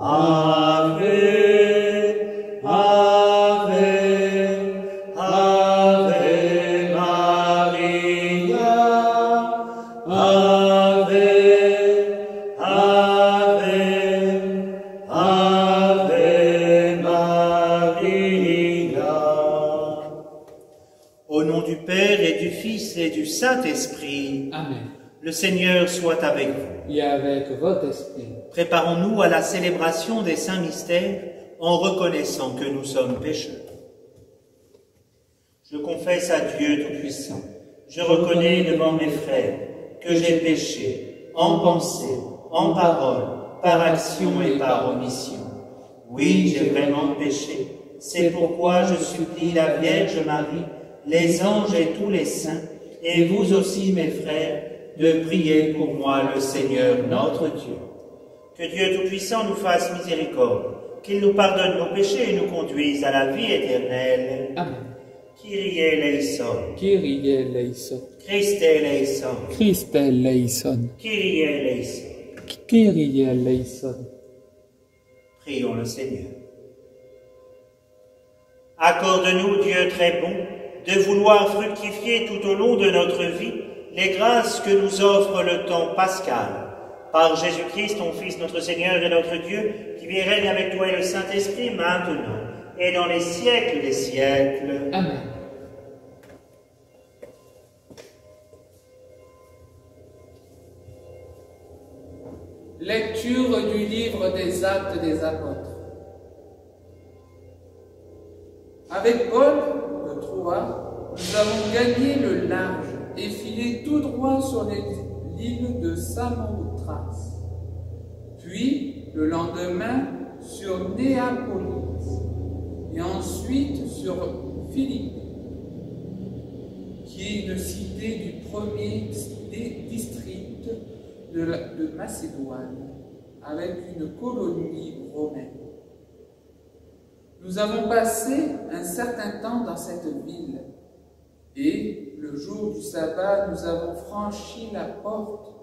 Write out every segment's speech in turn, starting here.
Ave, Ave, Ave Maria, Ave, Ave, Ave Maria. Au nom du Père et du Fils et du Saint-Esprit, Amen. le Seigneur soit avec vous. Et avec votre esprit. Préparons-nous à la célébration des saints mystères en reconnaissant que nous sommes pécheurs. Je confesse à Dieu Tout-Puissant, je reconnais devant mes frères que j'ai péché en pensée, en parole, par action et par omission. Oui, j'ai vraiment péché. C'est pourquoi je supplie la Vierge Marie, les anges et tous les saints, et vous aussi mes frères, de prier pour moi le Seigneur notre Dieu. Que Dieu Tout-Puissant nous fasse miséricorde, qu'il nous pardonne nos péchés et nous conduise à la vie éternelle. Amen. Kyrie eleison. Kyrie eleison. Christe eleison. Christe eleison. Kyrie eleison. Kyrie eleison. Prions le Seigneur. Accorde-nous, Dieu très bon, de vouloir fructifier tout au long de notre vie les grâces que nous offre le temps pascal. Par Jésus-Christ, ton Fils, notre Seigneur et notre Dieu, qui vit et règne avec toi et le Saint-Esprit maintenant et dans les siècles des siècles. Amen. Lecture du livre des Actes des Apôtres. Avec Paul de Troie, nous avons gagné le large et filé tout droit sur l'île de Samothrace. Puis, le lendemain, sur Néapolis, et ensuite sur Philippe, qui est une cité du premier district de Macédoine, avec une colonie romaine. Nous avons passé un certain temps dans cette ville, et le jour du sabbat, nous avons franchi la porte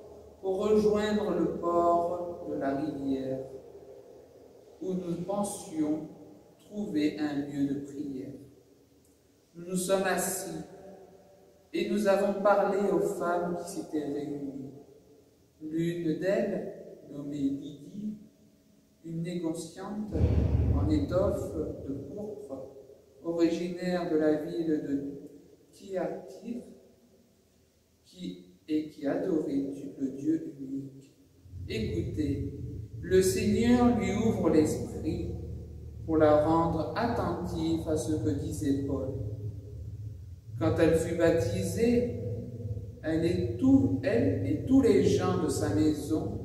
pour rejoindre le port de la rivière, où nous pensions trouver un lieu de prière. Nous nous sommes assis, et nous avons parlé aux femmes qui s'étaient réunies. L'une d'elles, nommée Lydie, une négociante en étoffe de pourpre, originaire de la ville de Thyatire, qui adorait le Dieu unique. Écoutez, le Seigneur lui ouvre l'esprit pour la rendre attentive à ce que disait Paul. Quand elle fut baptisée, elle et tous les gens de sa maison,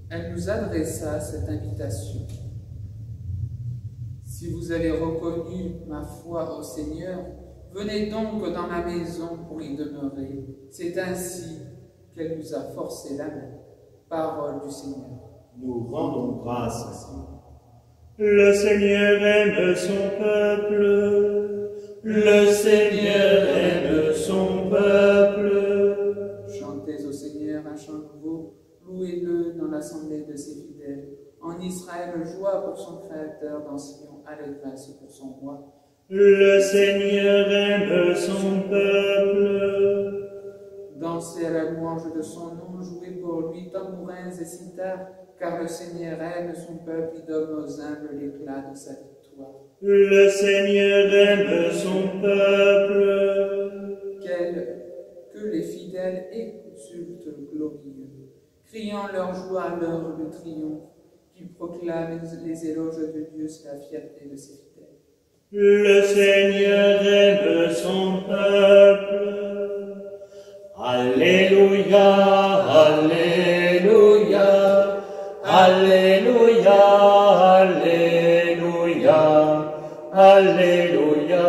elle nous adressa cette invitation. Si vous avez reconnu ma foi au Seigneur, venez donc dans ma maison pour y demeurer. C'est ainsi qu'elle nous a forcé la main. Parole du Seigneur. Nous rendons grâce à Seigneur. Le Seigneur aime son peuple. Le Seigneur aime son peuple. Chantez au Seigneur un chant nouveau. Louez-le dans l'assemblée de ses fidèles. En Israël, joie pour son Créateur, dans Sion, allégresse pour son roi. Le Seigneur aime son peuple. Dansez à la louange de son nom, jouez pour lui tambourins et cithars, car le Seigneur aime son peuple, il donne aux humbles l'éclat de sa victoire. Le Seigneur aime son peuple. Que les fidèles exultent glorieux, criant leur joie à l'heure de triomphe, qui proclament les éloges de Dieu, c'est la fierté de ses fidèles. Le Seigneur aime son peuple. Alléluia, Alléluia, Alléluia, Alléluia, Alléluia,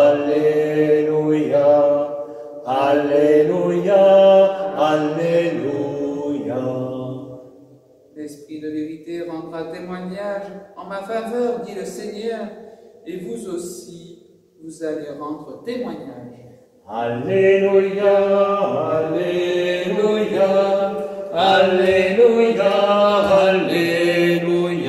Alléluia, Alléluia, Alléluia. L'Esprit de vérité rendra témoignage en ma faveur, dit le Seigneur, et vous aussi, vous allez rendre témoignage. Alléluia, Alléluia, Alléluia, Alléluia.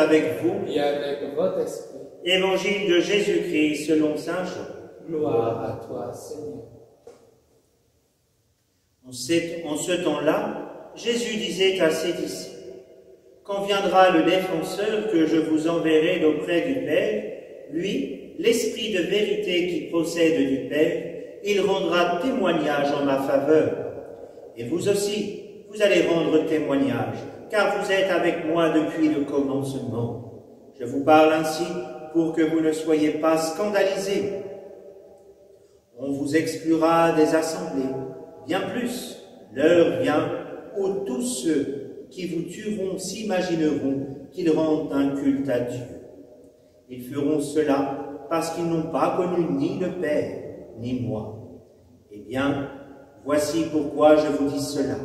avec vous. et avec votre esprit. Évangile de Jésus-Christ selon saint Jean. Gloire à toi, Seigneur. En ce temps-là, Jésus disait à ses disciples, « Quand viendra le défenseur que je vous enverrai d'auprès du Père, lui, l'Esprit de vérité qui procède du Père, il rendra témoignage en ma faveur. Et vous aussi, vous allez rendre témoignage, car vous êtes avec moi depuis le commencement. Je vous parle ainsi pour que vous ne soyez pas scandalisés. On vous exclura des assemblées. Bien plus, l'heure vient où tous ceux qui vous tueront s'imagineront qu'ils rendent un culte à Dieu. Ils feront cela parce qu'ils n'ont pas connu ni le Père, ni moi. Eh bien, voici pourquoi je vous dis cela.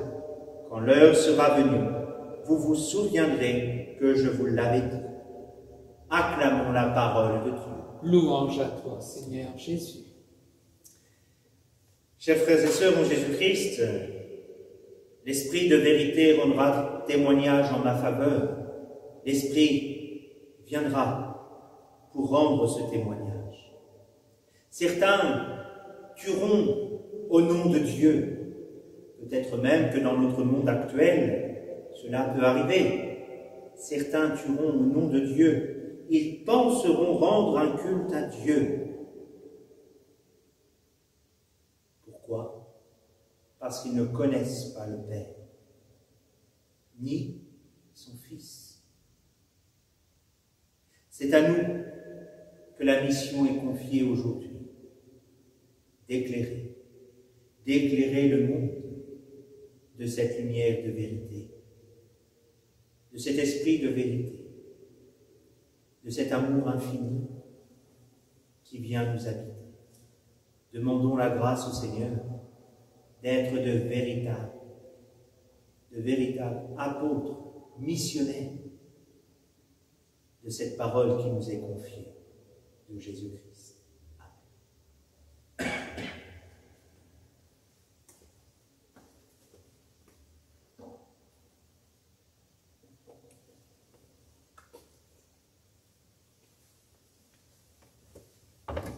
Quand l'heure sera venue, vous vous souviendrez que je vous l'avais dit. Acclamons la parole de Dieu. Louange à toi, Seigneur Jésus. Chers frères et sœurs en Jésus-Christ, l'Esprit de vérité rendra témoignage en ma faveur. L'Esprit viendra pour rendre ce témoignage. Certains tueront au nom de Dieu. Peut-être même que dans notre monde actuel, cela peut arriver. Certains tueront au nom de Dieu. Ils penseront rendre un culte à Dieu. Pourquoi? Parce qu'ils ne connaissent pas le Père, ni son Fils. C'est à nous que la mission est confiée aujourd'hui, d'éclairer le monde de cette lumière de vérité, de cet esprit de vérité, de cet amour infini qui vient nous habiter. Demandons la grâce au Seigneur d'être de véritables apôtres, missionnaires de cette parole qui nous est confiée de Jésus-Christ. Amen.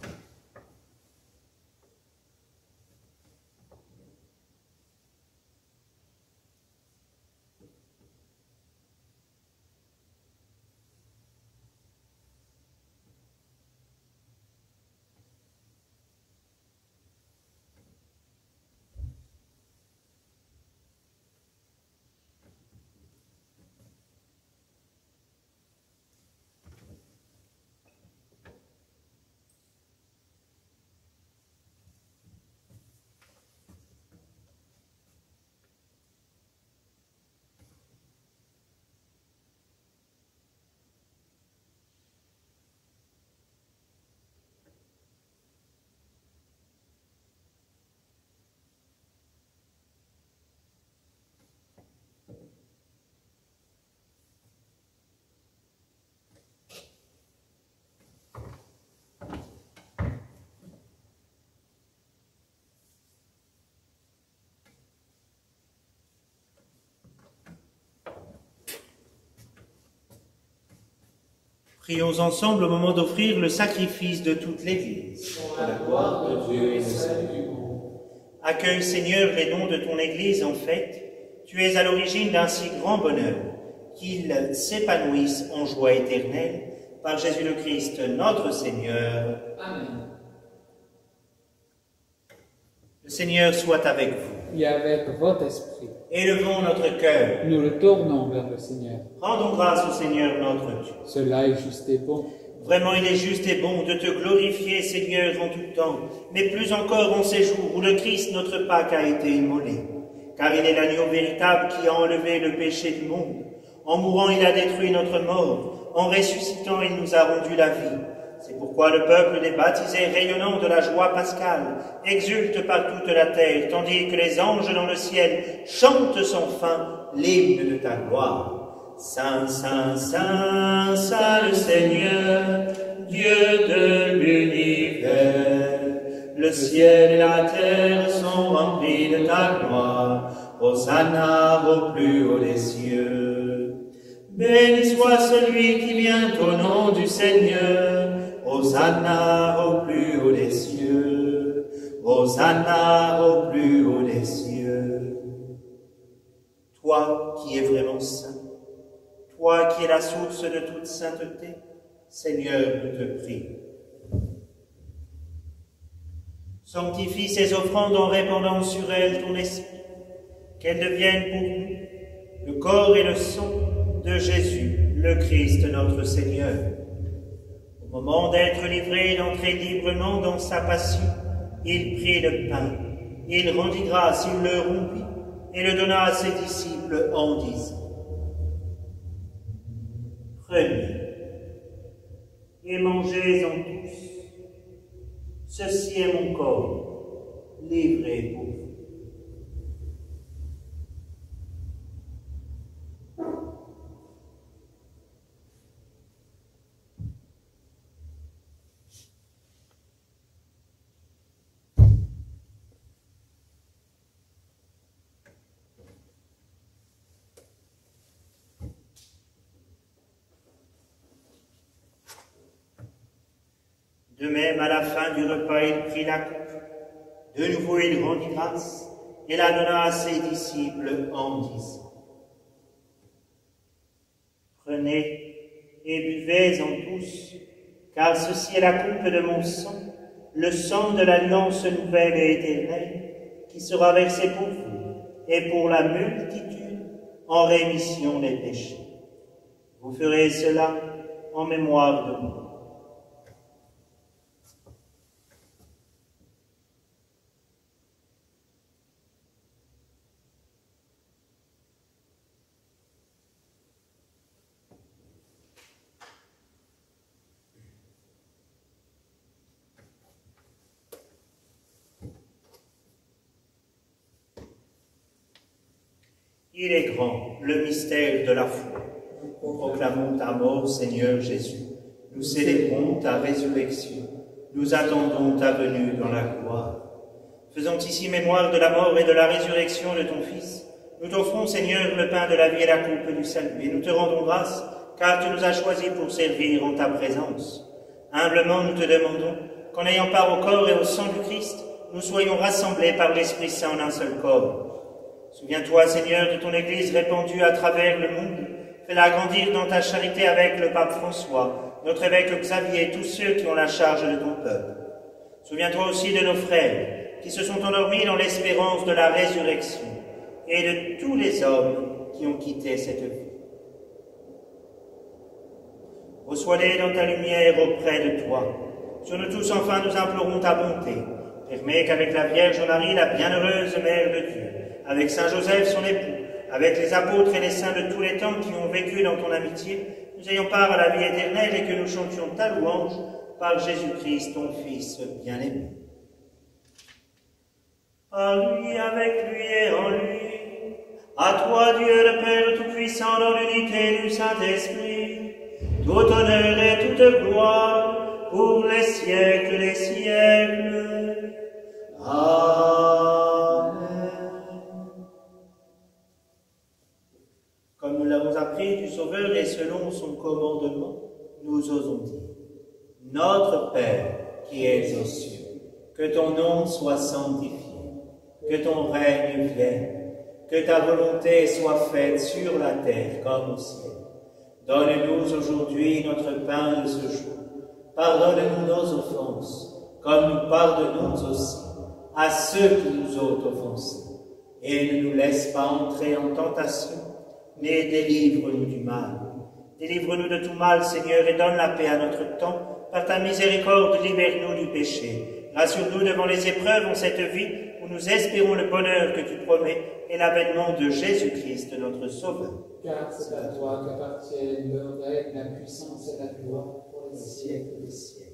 Prions ensemble au moment d'offrir le sacrifice de toute l'Église. Pour la gloire de Dieu et le salut du monde. Accueille, Seigneur, les dons de ton Église en fête. Tu es à l'origine d'un si grand bonheur, qu'ils s'épanouissent en joie éternelle, par Jésus le Christ, notre Seigneur. Amen. Le Seigneur soit avec vous. Et avec votre esprit. Élevons notre cœur. Nous le tournons vers le Seigneur. Rendons grâce au Seigneur notre Dieu. Cela est juste et bon. Vraiment, il est juste et bon de te glorifier, Seigneur, en tout temps, mais plus encore en ces jours où le Christ, notre Pâque, a été immolé. Car il est l'agneau véritable qui a enlevé le péché du monde. En mourant, il a détruit notre mort. En ressuscitant, il nous a rendu la vie. C'est pourquoi le peuple des baptisés, rayonnant de la joie pascale, exulte par toute la terre, tandis que les anges dans le ciel chantent sans fin l'hymne de ta gloire. Saint, Saint, Saint, Saint le Seigneur, Dieu de l'univers. Le ciel et la terre sont remplis de ta gloire. Hosanna au plus haut des cieux. Béni soit celui qui vient au nom du Seigneur. Hosanna au plus haut des cieux. Hosanna au plus haut des cieux. Toi qui es vraiment saint, toi qui es la source de toute sainteté, Seigneur, nous te prions. Sanctifie ces offrandes en répandant sur elles ton esprit, qu'elles deviennent pour nous le corps et le sang de Jésus, le Christ notre Seigneur. Au moment d'être livré et d'entrer librement dans sa passion, il prit le pain, il rendit grâce, il le rompit et le donna à ses disciples en disant: Prenez et mangez-en tous. Ceci est mon corps, livré pour vous. De même, à la fin du repas, il prit la coupe. De nouveau, il rendit grâce et la donna à ses disciples en disant: Prenez et buvez-en tous, car ceci est la coupe de mon sang, le sang de l'alliance nouvelle et éternelle, qui sera versé pour vous et pour la multitude en rémission des péchés. Vous ferez cela en mémoire de moi. Il est grand, le mystère de la foi. Nous proclamons ta mort, Seigneur Jésus. Nous célébrons ta résurrection. Nous attendons ta venue dans la gloire. Faisons ici mémoire de la mort et de la résurrection de ton Fils. Nous t'offrons, Seigneur, le pain de la vie et la coupe du salut. Et nous te rendons grâce, car tu nous as choisis pour servir en ta présence. Humblement, nous te demandons qu'en ayant part au corps et au sang du Christ, nous soyons rassemblés par l'Esprit Saint en un seul corps. Souviens-toi, Seigneur, de ton Église répandue à travers le monde. Fais-la grandir dans ta charité avec le pape François, notre évêque Xavier et tous ceux qui ont la charge de ton peuple. Souviens-toi aussi de nos frères qui se sont endormis dans l'espérance de la résurrection et de tous les hommes qui ont quitté cette vie. Reçois-les dans ta lumière auprès de toi. Sur nous tous, enfin, nous implorons ta bonté. Permets qu'avec la Vierge Marie, la bienheureuse Mère de Dieu, avec Saint Joseph, son époux, avec les apôtres et les saints de tous les temps qui ont vécu dans ton amitié, nous ayons part à la vie éternelle et que nous chantions ta louange par Jésus-Christ, ton Fils bien-aimé. Par lui, avec lui et en lui, à toi, Dieu le Père Tout-Puissant, dans l'unité du Saint-Esprit, tout honneur et toute gloire pour les siècles des siècles. Comme nous l'avons appris du Sauveur et selon son commandement, nous osons dire: Notre Père qui es aux cieux, que ton nom soit sanctifié, que ton règne vienne, que ta volonté soit faite sur la terre comme au ciel. Donne-nous aujourd'hui notre pain de ce jour. Pardonne-nous nos offenses, comme nous pardonnons aussi à ceux qui nous ont offensés. Et ne nous laisse pas entrer en tentation, mais délivre-nous du mal. Délivre-nous de tout mal, Seigneur, et donne la paix à notre temps. Par ta miséricorde, libère-nous du péché. Rassure-nous devant les épreuves en cette vie où nous espérons le bonheur que tu promets et l'avènement de Jésus-Christ, notre Sauveur. Car c'est à toi qu'appartiennent le règne, la puissance et la gloire pour les siècles des siècles.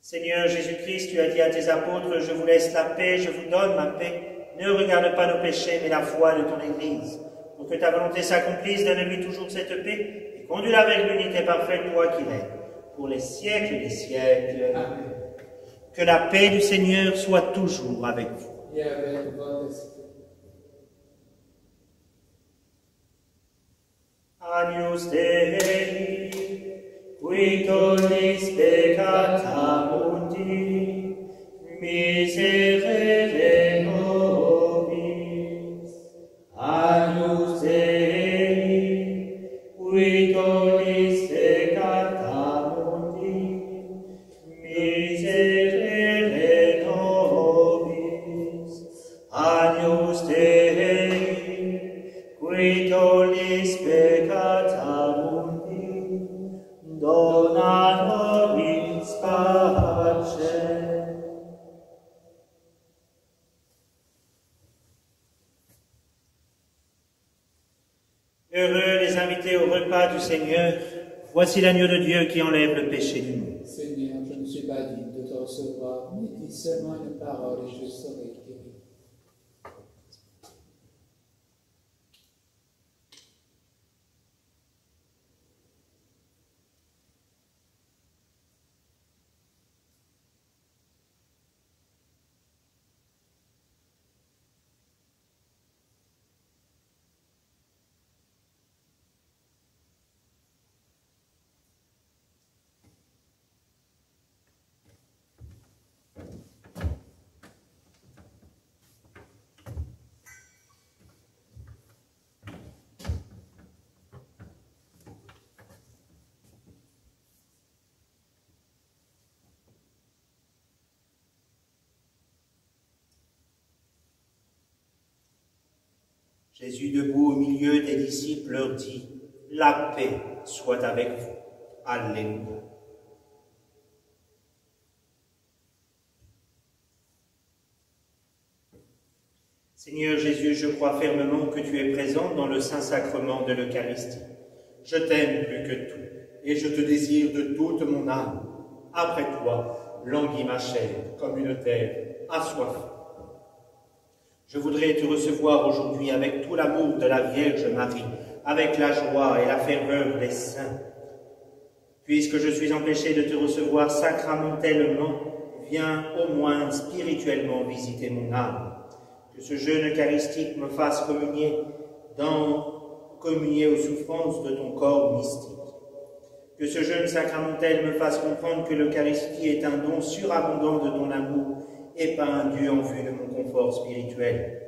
Seigneur Jésus-Christ, tu as dit à tes apôtres: Je vous laisse la paix, je vous donne ma paix. Ne regarde pas nos péchés, mais la foi de ton Église. Pour que ta volonté s'accomplisse, donne-lui toujours cette paix et conduis-la vers l'unité parfaite, toi qui règnes, pour les siècles des siècles. Amen. Que la paix du Seigneur soit toujours avec vous. Et avec votre esprit. Agnus Dei, qui tollis peccata mundi, miserere nobis. Agnus Dei, qui tollis peccata mundi, miserere nobis. Agnus Dei, qui tollis peccata mundi, dona nobis pacem. Heureux les invités au repas du Seigneur, voici l'agneau de Dieu qui enlève le péché du monde. Seigneur, je ne suis pas digne de te recevoir, mais dis seulement une parole et je serai guéri. Jésus, debout au milieu des disciples, leur dit, « La paix soit avec vous. » Alléluia. Seigneur Jésus, je crois fermement que tu es présent dans le Saint-Sacrement de l'Eucharistie. Je t'aime plus que tout, et je te désire de toute mon âme. Après toi, languit ma chair comme une terre assoiffée. Je voudrais te recevoir aujourd'hui avec tout l'amour de la Vierge Marie, avec la joie et la ferveur des saints. Puisque je suis empêché de te recevoir sacramentellement, viens au moins spirituellement visiter mon âme. Que ce jeûne eucharistique me fasse communier aux souffrances de ton corps mystique. Que ce jeûne sacramentel me fasse comprendre que l'Eucharistie est un don surabondant de ton amour et pas un dû en vue de mon confort spirituel.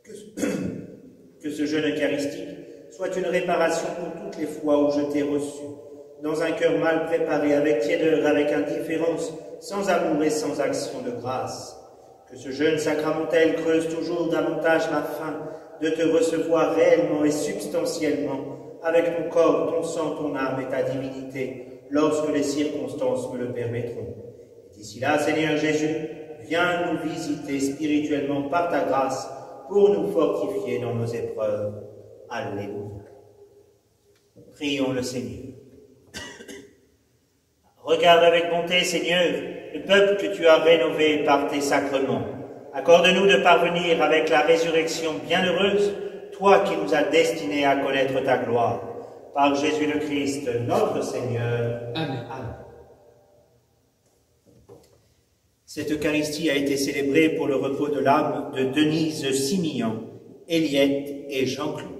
Que ce jeûne eucharistique soit une réparation pour toutes les fois où je t'ai reçu, dans un cœur mal préparé, avec tiédeur, avec indifférence, sans amour et sans action de grâce. Que ce jeûne sacramentel creuse toujours davantage ma faim de te recevoir réellement et substantiellement, avec ton corps, ton sang, ton âme et ta divinité, lorsque les circonstances me le permettront. Et d'ici là, Seigneur Jésus, viens nous visiter spirituellement par ta grâce, pour nous fortifier dans nos épreuves. Alléluia. Prions le Seigneur. Regarde avec bonté, Seigneur, le peuple que tu as rénové par tes sacrements. Accorde-nous de parvenir avec la résurrection bienheureuse, toi qui nous as destinés à connaître ta gloire. Par Jésus le Christ, notre Seigneur. Amen. Amen. Cette Eucharistie a été célébrée pour le repos de l'âme de Denise Simillon, Eliette et Jean-Claude.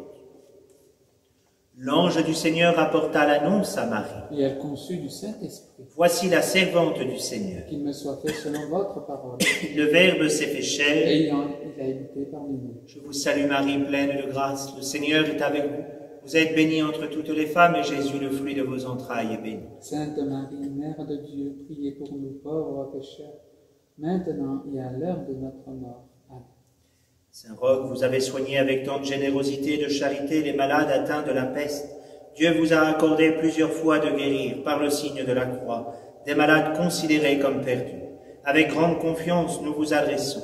L'ange du Seigneur apporta l'annonce à Marie. Et elle conçut du Saint-Esprit. Voici la servante du Seigneur. Qu'il me soit fait selon votre parole. Le Verbe s'est fait chair. Et il a habité parmi nous. Je vous salue Marie, pleine de grâce. Le Seigneur est avec vous. Vous êtes bénie entre toutes les femmes, et Jésus, le fruit de vos entrailles, est béni. Sainte Marie, Mère de Dieu, priez pour nous pauvres pécheurs, maintenant et à l'heure de notre mort. Amen. Saint Roch, vous avez soigné avec tant de générosité et de charité les malades atteints de la peste. Dieu vous a accordé plusieurs fois de guérir, par le signe de la croix, des malades considérés comme perdus. Avec grande confiance, nous nous adressons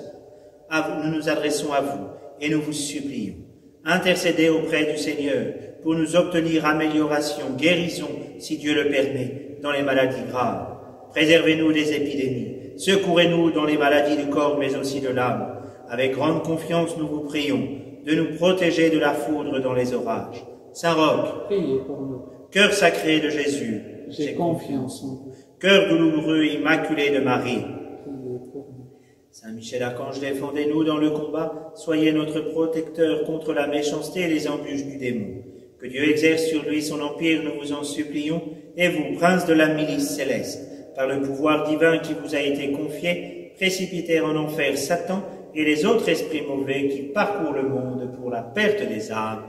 à vous et nous vous supplions. Intercédez auprès du Seigneur pour nous obtenir amélioration, guérison, si Dieu le permet, dans les maladies graves. Préservez-nous des épidémies. Secourez-nous dans les maladies du corps, mais aussi de l'âme. Avec grande confiance, nous vous prions de nous protéger de la foudre dans les orages. Saint Roch, priez pour nous. Cœur sacré de Jésus, j'ai confiance en vous. Cœur douloureux, immaculé de Marie, Priez pour nous. Saint Michel Archange, défendez-nous dans le combat. Soyez notre protecteur contre la méchanceté et les embûches du démon. Que Dieu exerce sur lui son empire, nous vous en supplions, et vous, prince de la milice céleste, par le pouvoir divin qui vous a été confié, précipitez en enfer Satan et les autres esprits mauvais qui parcourent le monde pour la perte des âmes.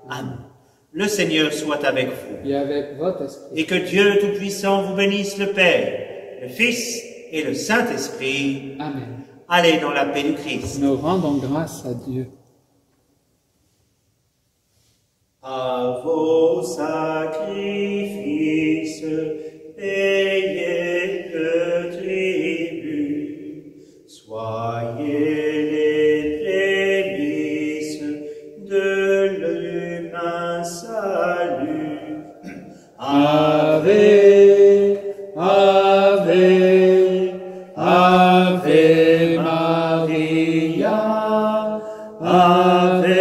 Amen. Le Seigneur soit avec vous. Et avec votre esprit. Et que Dieu Tout-Puissant vous bénisse, le Père, le Fils et le Saint-Esprit. Amen. Allez dans la paix du Christ. Nous rendons grâce à Dieu. À vos sacrifices, payez le tribut. Soyez les prémices de l'humain salut. Ave, Ave, Ave Maria, Ave,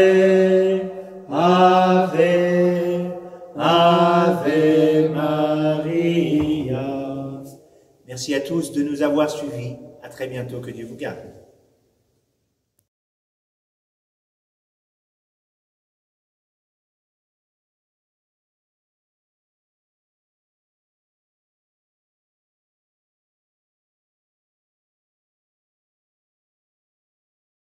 Ave, Ave Maria. Merci à tous de nous avoir suivis. À très bientôt. Que Dieu vous garde.